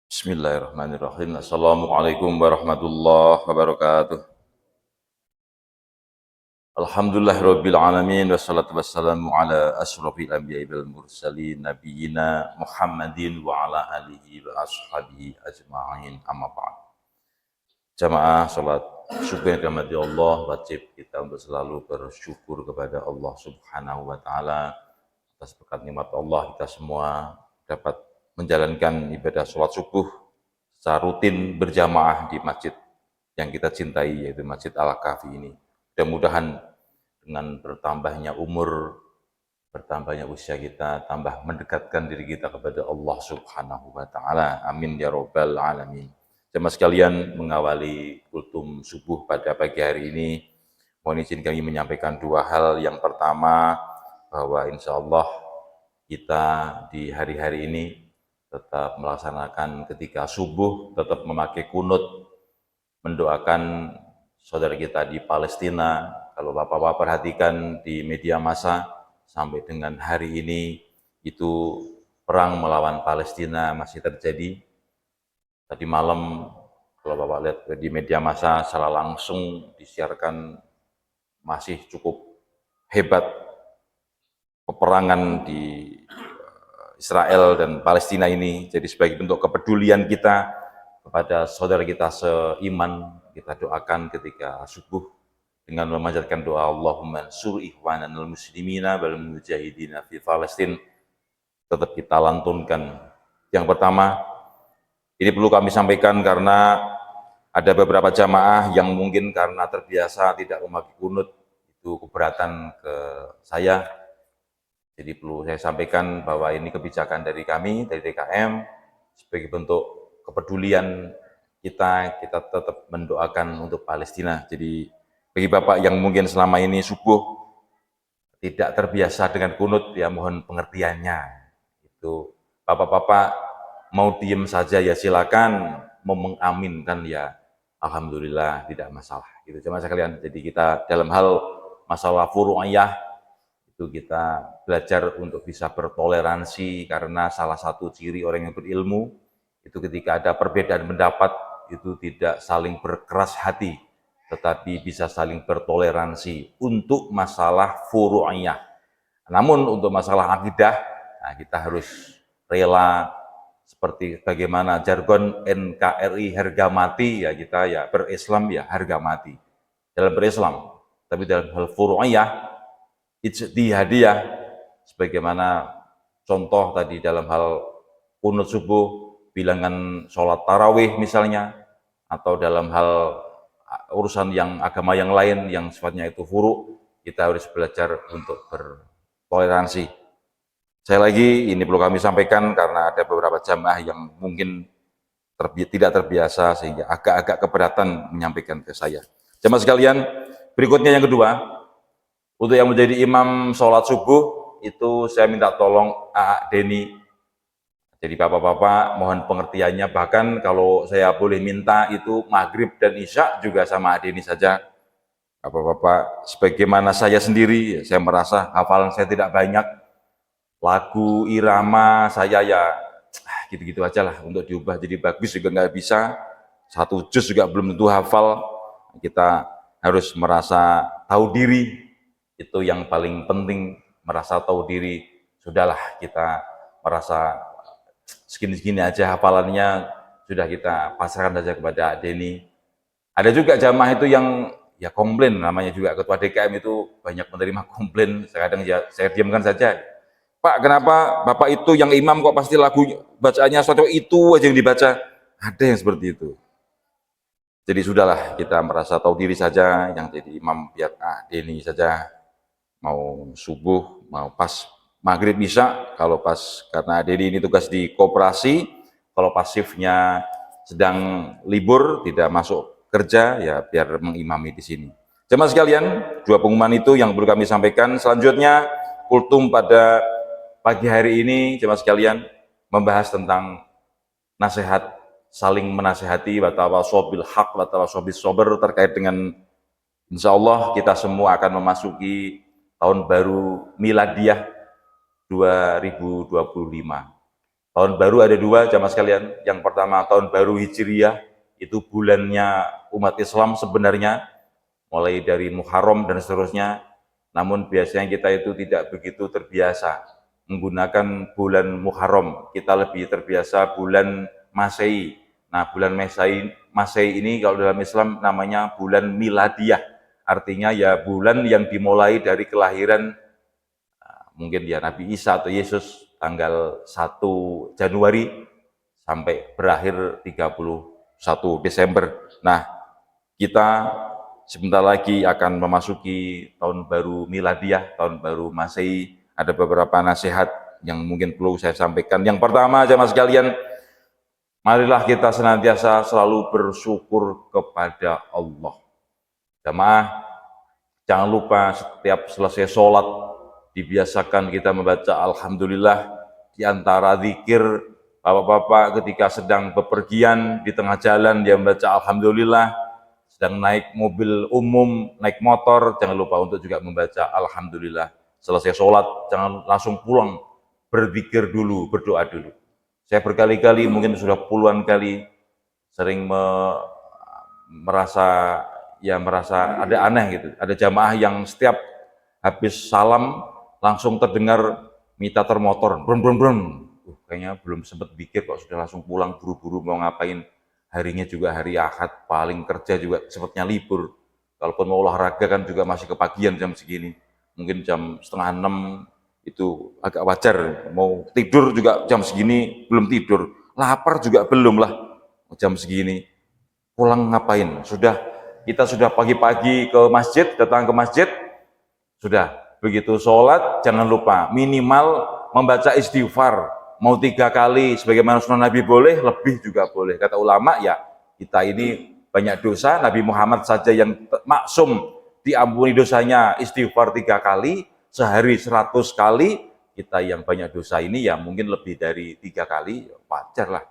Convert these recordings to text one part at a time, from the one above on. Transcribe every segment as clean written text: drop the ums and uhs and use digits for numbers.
Bismillahirrahmanirrahim. Assalamualaikum warahmatullahi wabarakatuh. Alhamdulillahirabbil alamin wassalatu wassalamu ala asyrofil anbiya'i wal mursalin nabiyina Muhammadin wa ala alihi wa ashabihi ajma'in, amma ba'd. Jamaah salat subuh yang dirahmati Allah, wajib kita untuk selalu bersyukur kepada Allah Subhanahu wa taala atas berkat nikmat Allah kita semua dapat menjalankan ibadah salat subuh secara rutin berjamaah di masjid yang kita cintai, yaitu Masjid Al-Kahfi ini. Mudah-mudahan dengan bertambahnya umur, bertambahnya usia kita, tambah mendekatkan diri kita kepada Allah Subhanahu wa taala. Amin ya rabbal alamin. Jemaah sekalian, mengawali kultum subuh pada pagi hari ini, mohon izin kami menyampaikan dua hal. Yang pertama, bahwa insya Allah kita di hari-hari ini tetap melaksanakan ketika subuh, tetap memakai kunut, mendoakan saudara kita di Palestina. Kalau Bapak-Bapak perhatikan di media massa, sampai dengan hari ini, itu perang melawan Palestina masih terjadi. Tadi malam, kalau Bapak lihat di media massa, secara langsung disiarkan masih cukup hebat peperangan di Israel dan Palestina ini. Jadi sebagai bentuk kepedulian kita kepada saudara kita seiman, kita doakan ketika subuh dengan memanjatkan doa Allahumma ansur ikhwananal muslimina wal mujahidina fi Palestin. Tetap kita lantunkan. Yang pertama, ini perlu kami sampaikan karena ada beberapa jamaah yang mungkin karena terbiasa tidak memakai kunut, itu keberatan ke saya. Jadi perlu saya sampaikan bahwa ini kebijakan dari kami, dari DKM, sebagai bentuk kepedulian kita tetap mendoakan untuk Palestina. Jadi bagi Bapak yang mungkin selama ini subuh tidak terbiasa dengan kunut, ya mohon pengertiannya. Itu Bapak-bapak mau diem saja ya silakan, mau mengaminkan ya alhamdulillah, tidak masalah. Gitu jemaah sekalian. Jadi kita dalam hal masalah furu'iyah itu kita belajar untuk bisa bertoleransi, karena salah satu ciri orang yang berilmu itu ketika ada perbedaan pendapat itu tidak saling berkeras hati, tetapi bisa saling bertoleransi untuk masalah furu'iyah. Namun untuk masalah akidah, nah kita harus rela, seperti bagaimana jargon NKRI harga mati, ya kita ya berislam ya harga mati dalam berislam. Tapi dalam hal furu'iyah, ijtihadiyah, sebagaimana contoh tadi dalam hal kunut subuh, bilangan sholat tarawih misalnya, atau dalam hal urusan yang agama yang lain yang sifatnya itu furu, kita harus belajar untuk bertoleransi. Saya lagi, ini perlu kami sampaikan karena ada beberapa jamaah yang mungkin tidak terbiasa sehingga agak-agak keberatan menyampaikan ke saya. Jamaah sekalian, berikutnya yang kedua, untuk yang menjadi imam sholat subuh, itu saya minta tolong A.A. Deni. Jadi bapak-bapak mohon pengertiannya, bahkan kalau saya boleh minta itu maghrib dan isya juga sama A.A. Deni saja. Bapak-bapak, sebagaimana saya sendiri, saya merasa hafalan saya tidak banyak. Lagu, irama, saya ya gitu-gitu aja lah, untuk diubah jadi bagus juga nggak bisa. Satu juz juga belum tentu hafal. Kita harus merasa tahu diri. Itu yang paling penting, merasa tahu diri. Sudahlah, kita merasa segini-segini aja hafalannya, sudah kita pasrahkan saja kepada Deni. Ada juga jamaah itu yang ya komplain, namanya juga ketua DKM itu banyak menerima komplain. Kadang ya saya diamkan saja. Pak, kenapa Bapak itu yang imam kok pasti lagu bacaannya suatu itu aja yang dibaca? Ada yang seperti itu. Jadi sudahlah, kita merasa tahu diri saja, yang jadi imam biar Deni saja. Mau subuh, mau pas maghrib bisa, kalau pas, karena Deni ini tugas di koperasi, kalau pasifnya sedang libur, tidak masuk kerja, ya biar mengimami di sini. Jemaah sekalian, dua pengumuman itu yang perlu kami sampaikan. Selanjutnya, kultum pada pagi hari ini, jemaah sekalian, membahas tentang nasihat, saling menasihati, wa tawassaw bil haq wa tawassaw bis sabr, terkait dengan Insya Allah kita semua akan memasuki tahun baru miladiah 2025. Tahun baru ada dua jamaah sekalian. Yang pertama tahun baru Hijriyah, itu bulannya umat Islam sebenarnya, mulai dari Muharram dan seterusnya. Namun biasanya kita itu tidak begitu terbiasa menggunakan bulan Muharram. Kita lebih terbiasa bulan Masehi. Nah, bulan Masehi ini kalau dalam Islam namanya bulan miladiah. Artinya ya bulan yang dimulai dari kelahiran mungkin ya Nabi Isa atau Yesus tanggal 1 Januari sampai berakhir 31 Desember. Nah, kita sebentar lagi akan memasuki tahun baru miladiah, tahun baru Masehi. Ada beberapa nasihat yang mungkin perlu saya sampaikan. Yang pertama, jemaah sekalian, marilah kita senantiasa selalu bersyukur kepada Allah. Jemaah, jangan lupa setiap selesai sholat, dibiasakan kita membaca Alhamdulillah. Di antara zikir, bapak-bapak ketika sedang bepergian di tengah jalan, dia membaca Alhamdulillah. Sedang naik mobil umum, naik motor, jangan lupa untuk juga membaca Alhamdulillah. Selesai sholat, jangan langsung pulang, berzikir dulu, berdoa dulu. Saya berkali-kali, mungkin sudah puluhan kali, sering merasa ada aneh gitu. Ada jamaah yang setiap habis salam langsung terdengar meter motor, brum brum brum. Kayaknya belum sempat pikir kok sudah langsung pulang buru-buru mau ngapain. Harinya juga hari Ahad, paling kerja juga sempatnya libur. Kalaupun mau olahraga kan juga masih kepagian jam segini. Mungkin jam 5:30 itu agak wajar. Mau tidur juga jam segini belum tidur. Lapar juga belum lah jam segini. Pulang ngapain? Kita sudah pagi-pagi ke masjid, datang ke masjid, sudah begitu sholat, jangan lupa minimal membaca istighfar, mau 3 kali, sebagaimana sunnah Nabi boleh, lebih juga boleh. Kata ulama ya, kita ini banyak dosa, Nabi Muhammad saja yang maksum, diampuni dosanya istighfar 3 kali, sehari 100 kali, kita yang banyak dosa ini ya mungkin lebih dari 3 kali, wajar lah.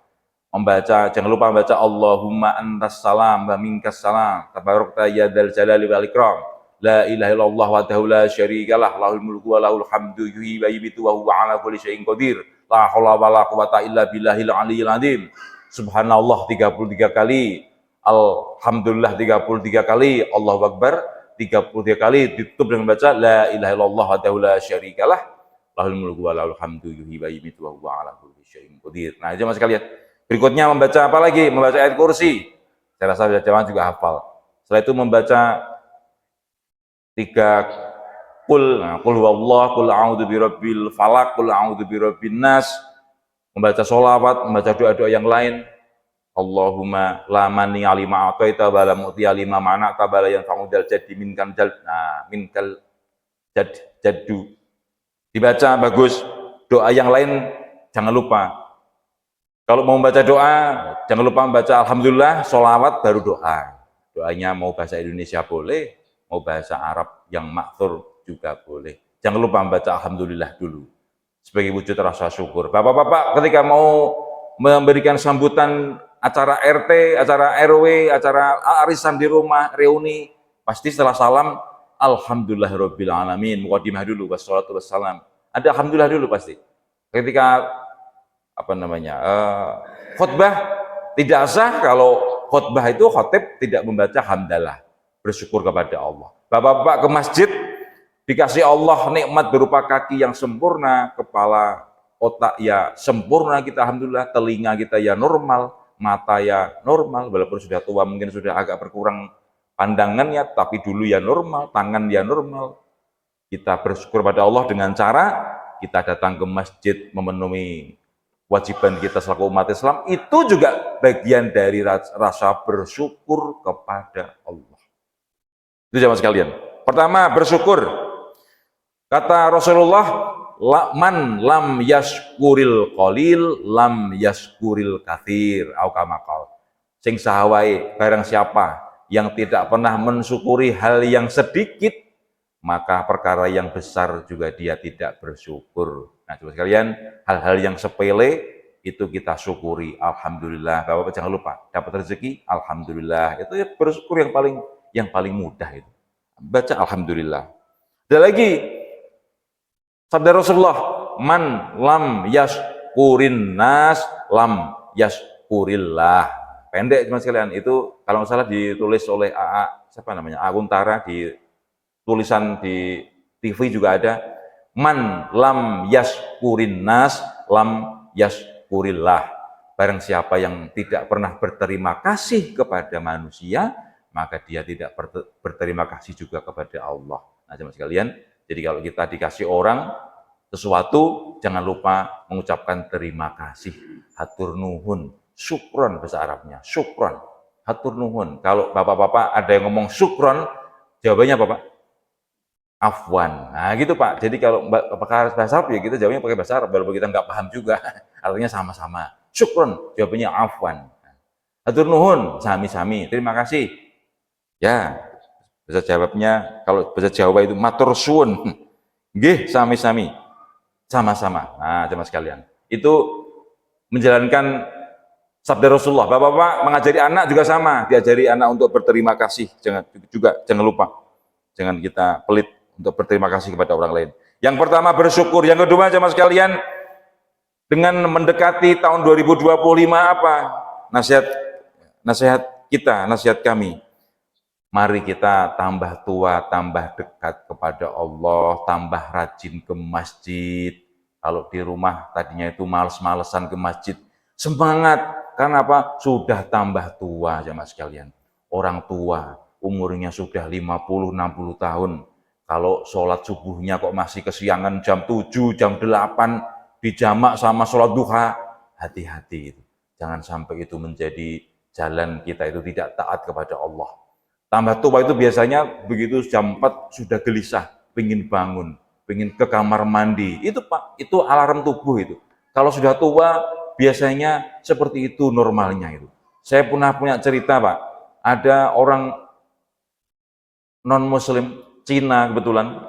Membaca, jangan lupa membaca Allahumma antas salam wa minkas salam tabarakta ya dzal jalali wal ikram la ilaha illallah wahdahu la syarikalah lahul mulku wa lahul hamdu yuhyi wa yumiitu wa huwa ala kulli syai'in qadir la haula wa la quwata illa billahil aliyyil azim. Subhanallah 33 kali, alhamdulillah 33 kali, Allahu akbar 33 kali, ditutup dengan baca la ilaha illallah wahdahu la syarikalah lahul mulku wa lahul hamdu yuhyi wa yumiitu wa huwa ala kulli syai'in qadir. Nah, jemaah sekalian, berikutnya membaca apa lagi? Membaca ayat kursi. Saya rasa jamaah juga hafal. Setelah itu membaca 3 Qul huwallah, qul a'udzu birabbil falaq, qul a'udzu birabbin nas. Membaca sholawat, membaca doa-doa yang lain. Allahumma la mani alima a'taita wa la mu'ti alima mana'ta wa la yanfa'u dzal jaddi minkal jaddu. Dibaca bagus. Doa yang lain jangan lupa. Kalau mau membaca doa, jangan lupa membaca Alhamdulillah, sholawat, baru doa. Doanya mau bahasa Indonesia boleh, mau bahasa Arab yang maktur juga boleh. Jangan lupa membaca Alhamdulillah dulu, sebagai wujud rasa syukur. Bapak-bapak ketika mau memberikan sambutan acara RT, acara RW, acara arisan di rumah, reuni, pasti setelah salam, Alhamdulillahirabbil alamin, muqaddimah dulu, wassalatu wassalam. Ada Alhamdulillah dulu pasti. Ketika khutbah tidak sah kalau khutbah itu khotib tidak membaca hamdalah, bersyukur kepada Allah. Bapak-bapak ke masjid dikasih Allah nikmat berupa kaki yang sempurna, kepala, otak ya sempurna kita alhamdulillah, telinga kita ya normal, mata ya normal, walaupun sudah tua mungkin sudah agak berkurang pandangannya, tapi dulu ya normal, tangan ya normal. Kita bersyukur pada Allah dengan cara kita datang ke masjid memenuhi kewajiban kita selaku umat Islam, itu juga bagian dari rasa bersyukur kepada Allah. Itu jamaah sekalian. Pertama, bersyukur. Kata Rasulullah, man lam yaskuril qalil lam yaskuril katsir au kama qala. Sing sahawae barang siapa yang tidak pernah mensyukuri hal yang sedikit, maka perkara yang besar juga dia tidak bersyukur. Nah, coba sekalian, hal-hal yang sepele itu kita syukuri. Alhamdulillah. Bapak-bapak jangan lupa, dapat rezeki, alhamdulillah. Itu ya bersyukur yang paling mudah itu. baca alhamdulillah. Ada lagi sabda Rasulullah, man lam yashkurin nas lam yashkurillah. Pendek cuma sekalian, itu kalau nggak salah ditulis oleh siapa namanya, Aguntara, di tulisan di TV juga ada, man lam yashkurin nas lam yashkurillah. Barang siapa yang tidak pernah berterima kasih kepada manusia, maka dia tidak berterima kasih juga kepada Allah. Nah, teman sekalian, jadi kalau kita dikasih orang sesuatu, jangan lupa mengucapkan terima kasih. Hatur nuhun, syukron bahasa Arabnya, syukron, hatur nuhun. Kalau bapak-bapak ada yang ngomong syukron, jawabannya apa Pak? Afwan. Nah gitu Pak. Jadi kalau pakai bahasa Arab ya kita jawabnya pakai bahasa Arab, walaupun kita nggak paham juga. Artinya sama-sama. Syukron, jawabannya afwan. Hatur nuhun, sami-sami, terima kasih. Ya, bahasa jawabnya, kalau bahasa Jawa itu matur suwun. Nggih, sami-sami. Sama-sama. Nah, teman sekalian. Itu menjalankan sabda Rasulullah. Bapak-bapak mengajari anak juga sama, diajari anak untuk berterima kasih. Jangan lupa. Jangan kita pelit untuk berterima kasih kepada orang lain. Yang pertama bersyukur, yang kedua teman sekalian, dengan mendekati tahun 2025 apa? Nasihat kita, nasihat kami. Mari kita tambah tua, tambah dekat kepada Allah, tambah rajin ke masjid. Kalau di rumah tadinya itu males-malesan ke masjid, semangat. Karena apa? Sudah tambah tua, jemaah sekalian. Orang tua, umurnya sudah 50-60 tahun. Kalau sholat subuhnya kok masih kesiangan jam 7, jam 8, dijamak sama sholat duha, hati-hati itu. Jangan sampai itu menjadi jalan kita itu tidak taat kepada Allah. Tambah tua itu biasanya begitu jam 4 sudah gelisah, pengen bangun, pengen ke kamar mandi. Itu Pak, itu alarm tubuh itu. Kalau sudah tua, biasanya seperti itu normalnya itu. Saya pernah punya cerita Pak, ada orang non-muslim Cina kebetulan,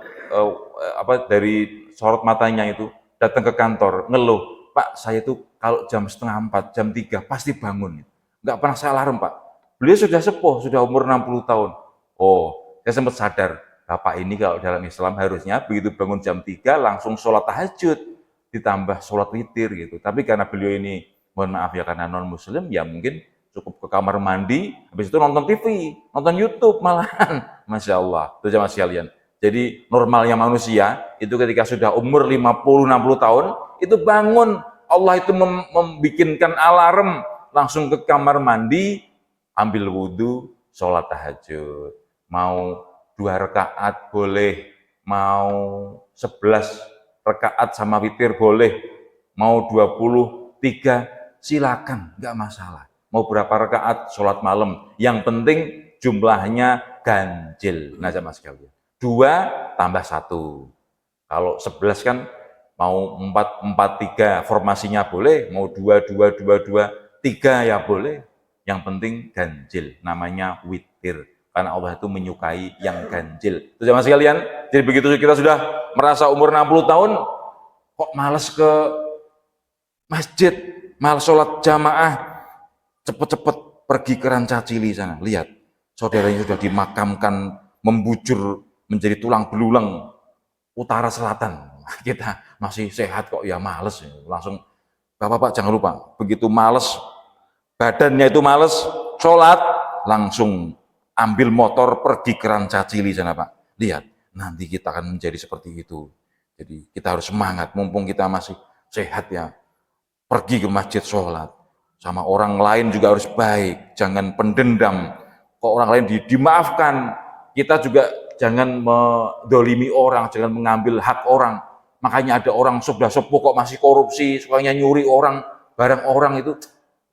dari sorot matanya itu, datang ke kantor, ngeluh, Pak saya itu kalau jam setengah 4, jam 3 pasti bangun. Nggak pernah saya alarm Pak. Beliau sudah sepuh, sudah umur 60 tahun. Oh, saya sempat sadar, Bapak ini kalau dalam Islam harusnya begitu bangun jam 3 langsung sholat tahajud, ditambah sholat witir gitu. Tapi karena beliau ini, mohon maaf ya, karena non-muslim, ya mungkin cukup ke kamar mandi, habis itu nonton TV, nonton YouTube malahan. Masya Allah, itu jamaah sekalian. Jadi normalnya manusia, itu ketika sudah umur 50-60 tahun, itu bangun. Allah itu membikinkan alarm, langsung ke kamar mandi, ambil wudhu, sholat tahajud. Mau 2 rakaat boleh, mau 11 rakaat sama witir boleh, mau 23 silakan, nggak masalah. Mau berapa rakaat sholat malam, yang penting jumlahnya ganjil. Nah jamaah sekalian, 2 tambah 1. Kalau 11 kan mau 4-4-3 formasinya boleh, mau 2-2-2-2-3 ya boleh. Yang penting ganjil, namanya witir. Karena Allah itu menyukai yang ganjil. Itu jamaah sekalian, jadi begitu kita sudah merasa umur 60 tahun, kok males ke masjid, males sholat jamaah, cepet-cepet pergi ke Rancacili sana. Lihat, saudaranya sudah dimakamkan, membujur menjadi tulang belulang utara selatan. Kita masih sehat kok, ya males. Langsung, Bapak-bapak jangan lupa, begitu males, badannya itu males, sholat, langsung ambil motor pergi ke Rancacili sana Pak. Lihat, nanti kita akan menjadi seperti itu. Jadi kita harus semangat, mumpung kita masih sehat ya, pergi ke masjid sholat. Sama orang lain juga harus baik, jangan pendendam. Kok orang lain dimaafkan, kita juga jangan mendolimi orang, jangan mengambil hak orang. Makanya ada orang sudah sepuh kok masih korupsi, sukanya nyuri orang, barang orang itu.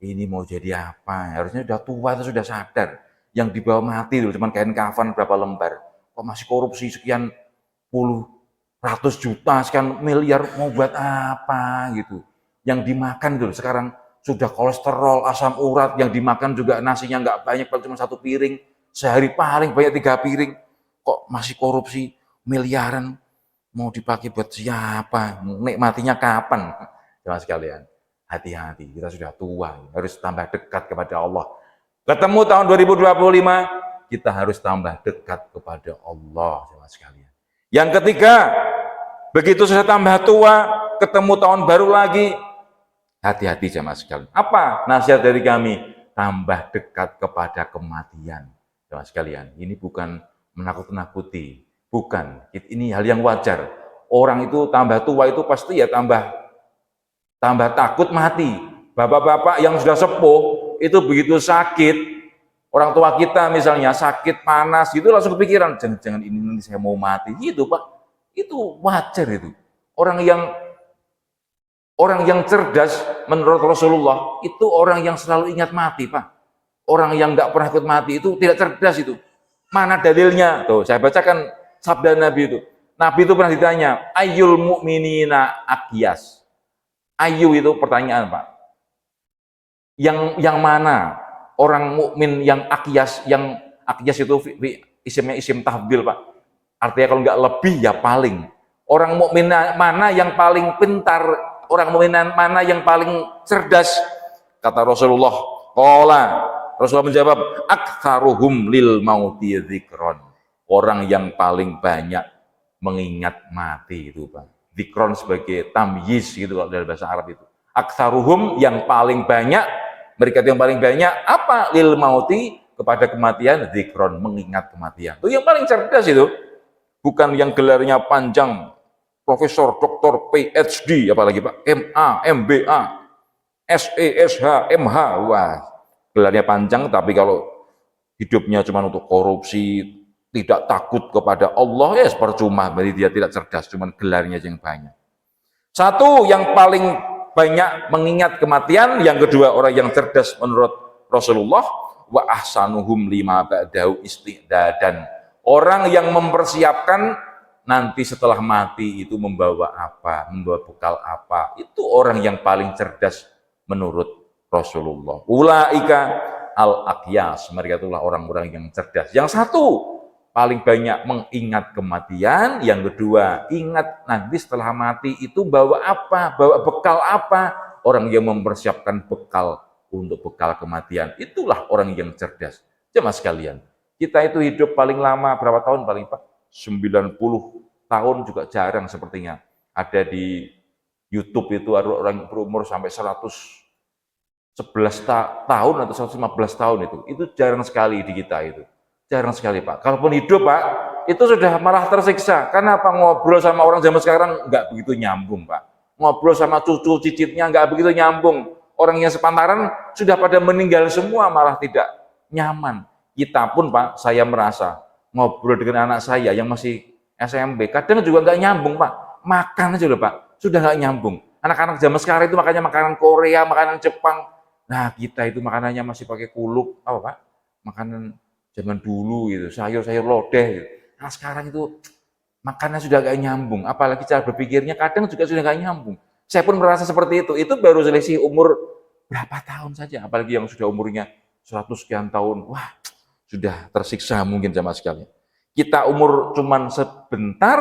Ini mau jadi apa? Harusnya sudah tua itu sudah sadar. Yang dibawa mati dulu cuma kain kafan berapa lembar. Kok masih korupsi sekian puluh, ratus juta, sekian miliar, mau buat apa gitu. Yang dimakan dulu sekarang sudah kolesterol, asam urat, yang dimakan juga nasinya nggak banyak, paling cuma 1 piring. Sehari paling banyak 3 piring. Kok masih korupsi miliaran? Mau dipakai buat siapa? Nikmatinya kapan? Jangan sekalian, hati-hati, kita sudah tua, harus tambah dekat kepada Allah. Ketemu tahun 2025, kita harus tambah dekat kepada Allah, jemaah sekalian. Yang ketiga, begitu sudah tambah tua, ketemu tahun baru lagi, hati-hati jemaah sekalian. Apa nasihat dari kami? Tambah dekat kepada kematian, jemaah sekalian. Ini bukan menakut-nakuti, bukan. Ini hal yang wajar. Orang itu tambah tua itu pasti ya tambah takut mati. Bapak-bapak yang sudah sepuh itu begitu sakit, orang tua kita misalnya sakit panas itu langsung kepikiran, jangan-jangan ini nanti saya mau mati gitu Pak. Itu wajar itu. Orang yang cerdas menurut Rasulullah itu orang yang selalu ingat mati, Pak. Orang yang nggak pernah ikut mati itu tidak cerdas itu. Mana dalilnya? Tuh, saya bacakan sabda Nabi itu. Nabi itu pernah ditanya, ayyul mu'minina akyas. Ayu itu pertanyaan, Pak. Yang mana orang mukmin yang akyas, yang akyas itu isimnya isim tafdil, Pak. Artinya kalau nggak lebih ya paling. Orang mukmin mana yang paling pintar, orang mukmin mana yang paling cerdas? Kata Rasulullah, Rasulullah menjawab, aktsaruhum lil mauti dzikron. Orang yang paling banyak mengingat mati itu, Pak. Dzikron sebagai tamyiz gitu kalau dalam bahasa Arab itu. Aktsaruhum yang paling banyak, mereka yang paling banyak apa? Lil mauti, kepada kematian, dzikron, mengingat kematian. Itu yang paling cerdas itu. Bukan yang gelarnya panjang, profesor, doktor, PhD, apalagi Pak, MA, MBA, SE, SH, MH, wah, gelarnya panjang, tapi kalau hidupnya cuma untuk korupsi, tidak takut kepada Allah, ya percuma, berarti dia tidak cerdas, cuma gelarnya yang banyak. Satu, yang paling banyak mengingat kematian, yang kedua, orang yang cerdas menurut Rasulullah, wa ahsanuhum lima ba'dahu isti'dadan. Orang yang mempersiapkan nanti setelah mati itu membawa apa, membawa bekal apa, itu orang yang paling cerdas menurut Rasulullah. Ulaika al-aqyas, mereka itulah orang-orang yang cerdas. Yang satu, paling banyak mengingat kematian. Yang kedua, ingat nanti setelah mati itu bawa apa, bawa bekal apa. Orang yang mempersiapkan bekal untuk bekal kematian, itulah orang yang cerdas. Jemaah sekalian, kita itu hidup paling lama berapa tahun paling Pak? 90 tahun juga jarang sepertinya. Ada di YouTube itu ada orang berumur sampai 111 tahun atau 115 tahun itu jarang sekali di kita itu. Jarang sekali Pak. Kalaupun hidup Pak, itu sudah malah tersiksa. Karena apa? Ngobrol sama orang zaman sekarang nggak begitu nyambung Pak. Ngobrol sama cucu cicitnya nggak begitu nyambung. Orang yang sepantaran sudah pada meninggal semua, malah tidak nyaman. Kita pun Pak, saya merasa ngobrol dengan anak saya yang masih SMP, kadang juga nggak nyambung Pak. Makan aja loh Pak, sudah nggak nyambung. Anak-anak zaman sekarang itu makanya makanan Korea, makanan Jepang. Nah kita itu makanannya masih pakai kuluk, apa Pak? Makanan zaman dulu gitu, sayur-sayur lodeh gitu. Nah sekarang itu makannya sudah nggak nyambung, apalagi cara berpikirnya kadang juga sudah nggak nyambung. Saya pun merasa seperti itu baru selisih umur berapa tahun saja, apalagi yang sudah umurnya 100 sekian tahun, wah sudah tersiksa mungkin jamaah sekalian. Kita umur cuman sebentar,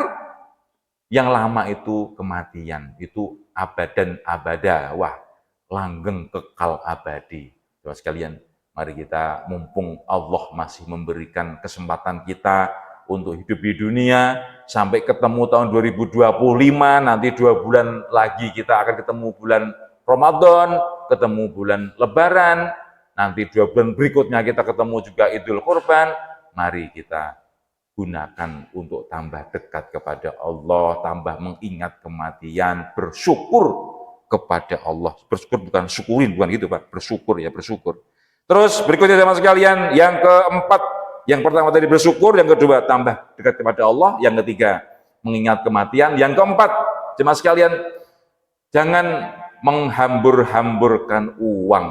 yang lama itu kematian, itu abadan abada, wah langgeng kekal abadi. Jamaah sekalian, mari kita mumpung Allah masih memberikan kesempatan kita untuk hidup di dunia, sampai ketemu tahun 2025, nanti 2 bulan lagi kita akan ketemu bulan Ramadan, ketemu bulan Lebaran, nanti 2 bulan berikutnya kita ketemu juga Idul Kurban. Mari kita gunakan untuk tambah dekat kepada Allah, tambah mengingat kematian, bersyukur kepada Allah. Bersyukur bukan syukurin, bukan gitu Pak, bersyukur ya, bersyukur. Terus berikutnya teman sekalian, yang keempat, yang pertama tadi bersyukur, yang kedua tambah dekat kepada Allah, yang ketiga mengingat kematian, yang keempat jemaah sekalian, jangan menghambur-hamburkan uang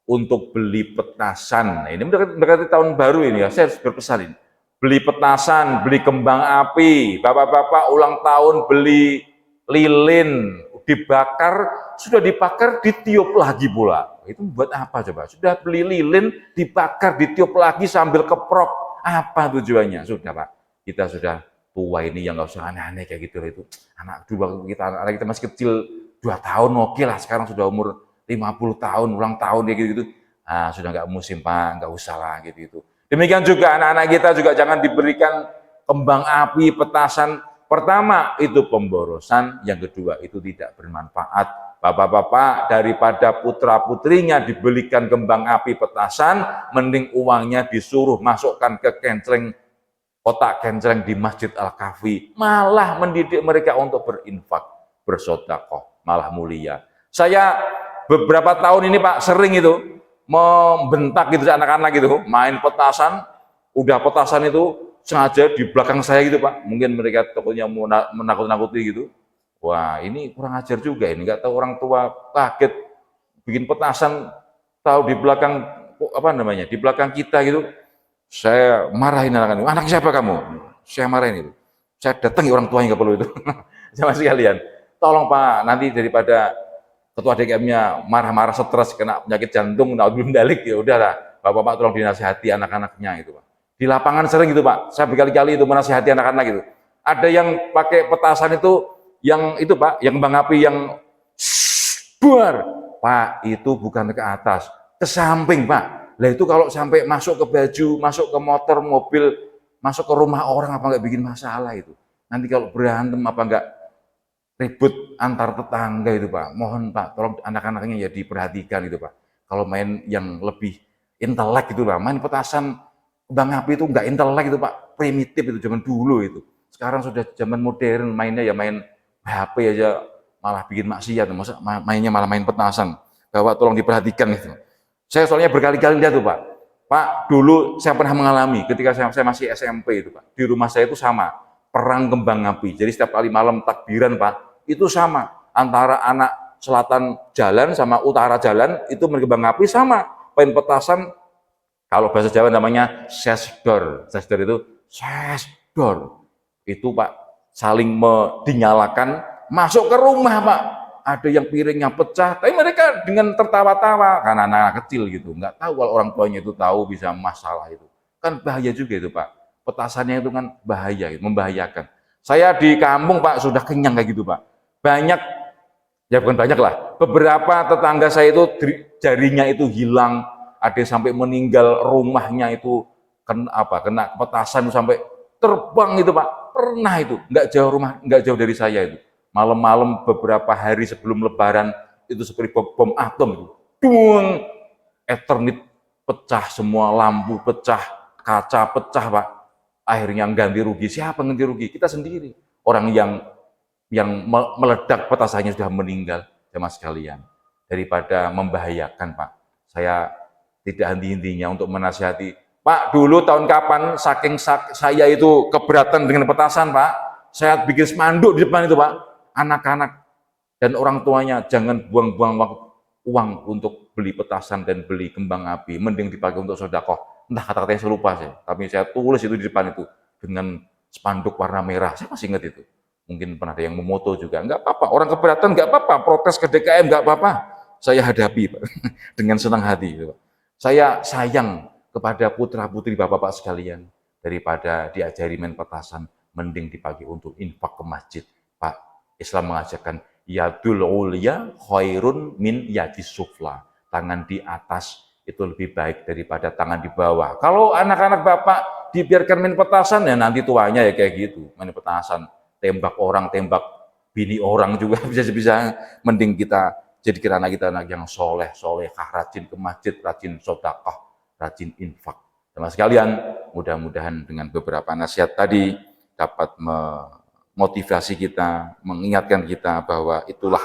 untuk beli petasan. Nah, ini mendekati tahun baru ini ya, saya harus berpesan ini. Beli petasan, beli kembang api, bapak-bapak ulang tahun beli lilin, dibakar, sudah dibakar ditiup lagi pula. Itu buat apa coba? Sudah beli lilin, dibakar, ditiup lagi sambil keprok. Apa tujuannya? Sudah Pak, kita sudah tua ini, yang nggak usah aneh-aneh kayak gitu itu. Anak dulu waktu anak kita masih kecil 2 tahun oke lah, sekarang sudah umur 50 tahun, ulang tahun kayak gitu. Sudah nggak musim Pak, nggak usah lah gitu. Demikian juga anak-anak kita juga jangan diberikan kembang api, petasan. Pertama itu pemborosan, yang kedua itu tidak bermanfaat. Bapak-bapak daripada putra-putrinya dibelikan kembang api, petasan, mending uangnya disuruh masukkan ke kenceng, kotak kenceng di Masjid Al-Kahfi. Malah mendidik mereka untuk berinfak, bersedekah, malah mulia. Saya beberapa tahun ini Pak sering itu membentak gitu anak-anak gitu, main petasan, udah petasan itu sengaja di belakang saya gitu Pak, mungkin mereka tokonya mau menakut-nakuti gitu. Wah ini kurang ajar juga ini, nggak tahu orang tua kaget bikin petasan, tahu di belakang apa namanya, di belakang kita gitu. Saya marahin anak-anak, anak siapa kamu? Saya marahin itu. Saya datangi orang tuanya nggak perlu itu. Sama sekalian. Tolong Pak, nanti daripada ketua DKM-nya marah-marah stres kena penyakit jantung, belum dalik, ya udahlah, bapak-bapak tolong dinasihati anak-anaknya itu Pak. Di lapangan sering gitu Pak, saya berkali-kali itu menasihati anak-anak gitu. Ada yang pakai petasan itu, yang itu Pak, yang kembang api yang buar, Pak itu bukan ke atas, ke samping Pak. Lah itu kalau sampai masuk ke baju, masuk ke motor, mobil, masuk ke rumah orang apa nggak bikin masalah itu. Nanti kalau berantem apa nggak ribut antar tetangga itu Pak. Mohon Pak, tolong anak-anaknya ya diperhatikan itu Pak. Kalau main yang lebih intelek itu Pak, main petasan kembang api itu nggak intelek itu Pak, primitif itu zaman dulu itu. Sekarang sudah zaman modern, mainnya ya main HP aja malah bikin maksiat, masa mainnya malah main petasan. Bapak tolong diperhatikan itu. Saya soalnya berkali-kali lihat tuh Pak. Pak, dulu saya pernah mengalami ketika saya masih SMP itu Pak. Di rumah saya itu sama, perang kembang api. Jadi setiap kali malam takbiran Pak, itu sama antara anak selatan jalan sama utara jalan itu berkembang api sama, main petasan. Kalau bahasa Jawa namanya sesdor itu sesdor itu Pak, saling dinyalakan masuk ke rumah Pak. Ada yang piringnya pecah, tapi mereka dengan tertawa-tawa karena anak kecil gitu, nggak tahu kalau orang tuanya itu tahu bisa masalah itu, kan bahaya juga itu Pak. Petasannya itu kan bahaya, membahayakan. Saya di kampung Pak sudah kenyang kayak gitu Pak. Banyak, ya bukan banyak lah, beberapa tetangga saya itu jarinya itu hilang, ada yang sampai meninggal, rumahnya itu kena petasan sampai terbang itu Pak. Pernah itu, nggak jauh dari saya itu. Malam-malam beberapa hari sebelum Lebaran itu seperti bom atom itu, dung, Eternit pecah semua, lampu pecah, kaca pecah Pak. Akhirnya ganti rugi, siapa ganti rugi? Kita sendiri. Orang yang meledak petasannya sudah meninggal, jemaah sekalian. Daripada membahayakan Pak, saya tidak henti-hentinya untuk menasihati. Pak, dulu tahun kapan saking saya itu keberatan dengan petasan Pak, saya bikin spanduk di depan itu Pak, anak-anak dan orang tuanya jangan buang-buang uang untuk beli petasan dan beli kembang api, mending dipakai untuk sedekah. Entah kata-katanya saya lupa saya, tapi saya tulis itu di depan itu dengan spanduk warna merah, saya masih ingat itu. Mungkin pernah ada yang memoto juga, nggak apa-apa, orang keberatan nggak apa-apa, protes ke DKM nggak apa-apa, saya hadapi Pak, dengan senang hati. Pak. Saya sayang kepada putra-putri bapak-bapak sekalian, daripada diajari main petasan, mending dipakai untuk infak ke masjid. Pak, Islam mengajarkan, yadul ulia khairun min yadis sufla, tangan di atas itu lebih baik daripada tangan di bawah. Kalau anak-anak bapak dibiarkan main petasan, ya nanti tuanya ya kayak gitu, main petasan, tembak orang, tembak bini orang juga bisa-bisa. Mending kita jadikan anak kita anak yang solehah, rajin ke masjid, rajin sedekah, rajin infak. Teman sekalian, mudah-mudahan dengan beberapa nasihat tadi dapat memotivasi kita, mengingatkan kita bahwa itulah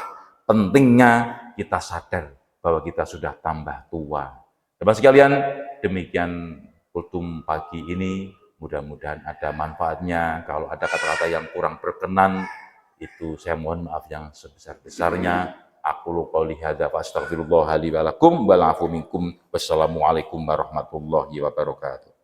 pentingnya kita sadar bahwa kita sudah tambah tua. Teman sekalian, demikian kultum pagi ini. Mudah-mudahan ada manfaatnya. Kalau ada kata-kata yang kurang berkenan, itu saya mohon maaf yang sebesar-besarnya. Aku qouli hadza fa astaghfirullah li wa lakum wa la'afu minkum. Wassalamualaikum warahmatullahi wabarakatuh.